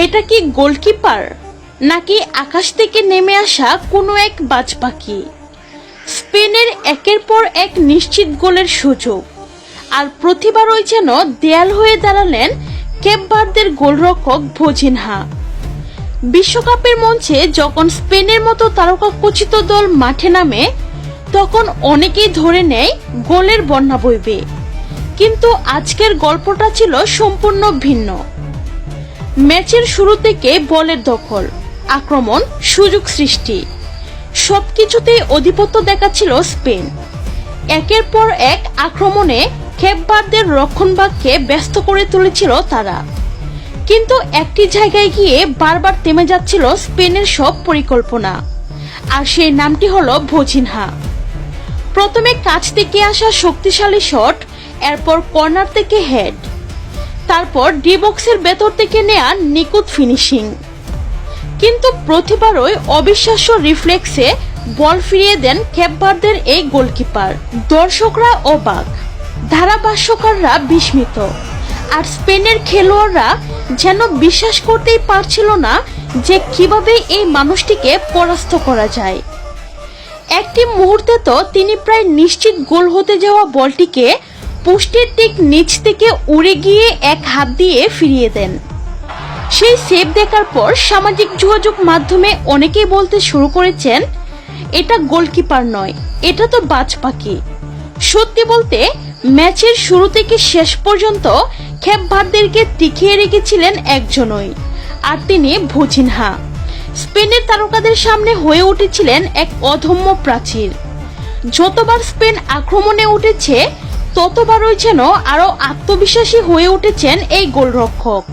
এটা কি গোলকিপার নাকি আকাশ থেকে নেমে আসা কোনো এক বাজ পাখি? স্পেনের একের পর এক নিশ্চিত গোলের সুযোগ, আর প্রতিবারই যেন দেয়াল হয়ে দাঁড়ালেন কেপ ভার্দের গোলরক্ষক ভোজিনহা। বিশ্বকাপের মঞ্চে যখন স্পেনের মতো তারকাখচিত দল মাঠে নামে, তখন অনেকেই ধরে নেয় গোলের বন্যা বইবে, কিন্তু আজকের গল্পটা ছিল সম্পূর্ণ ভিন্ন। ম্যাচের শুরু থেকে বলের দখল, আক্রমণ, সুযোগ সৃষ্টি সবকিছুতেই আধিপত্য দেখাচ্ছিল স্পেন। একের পর এক আক্রমণে কেপ ভার্দের রক্ষণভাগকে ব্যস্ত করে তুলেছিল তারা, কিন্তু একটি জায়গায় গিয়ে বারবার থেমে যাচ্ছিল স্পেনের সব পরিকল্পনা, আর সেই নামটি হলো ভোজিনহা। প্রথমে কাছ থেকে আসা শক্তিশালী শট, এরপর কর্নার থেকে হেড, তারপর ডি বক্সের ভেতর থেকে নেয়া নিখুঁত ফিনিশিং। কিন্তু প্রতিবারই অবিশ্বাস্য রিফ্লেক্সে বল ফিরিয়ে দেন কেপ ভার্দের এই গোলকিপার। দর্শকরা অবাক, ধারাভাষ্যকাররা বিস্মিত, আর স্পেনের খেলোয়াড়রা যেন বিশ্বাস করতেই পারছিল না যে কিভাবে এই মানুষটিকে পরাস্ত করা যায়। একটি মুহূর্তে তো তিনি প্রায় নিশ্চিত গোল হতে যাওয়া বলটিকে পোস্টের ঠিক নিচ থেকে উড়ে গিয়ে এক হাত দিয়ে ফিরিয়ে দেন। সেই সেভ দেখার পর সামাজিক যোগাযোগ মাধ্যমে অনেকেই বলতে শুরু করেছেন, এটা গোলকিপার নয়, এটা তো বাজ পাখি। সত্যি বলতে ম্যাচের শুরু থেকে শেষ পর্যন্ত কেপ ভার্দেরকে টিকিয়ে রেখেছিলেন একজনই, আর তিনি ভোজিনহা। স্পেনের তারকাদের সামনে হয়ে উঠেছিলেন এক অদম্য প্রাচীর। যতবার স্পেন আক্রমণে উঠেছে, ততবারই যেন আরো আত্মবিশ্বাসী হয়ে উঠেছেন এই গোলরক্ষক।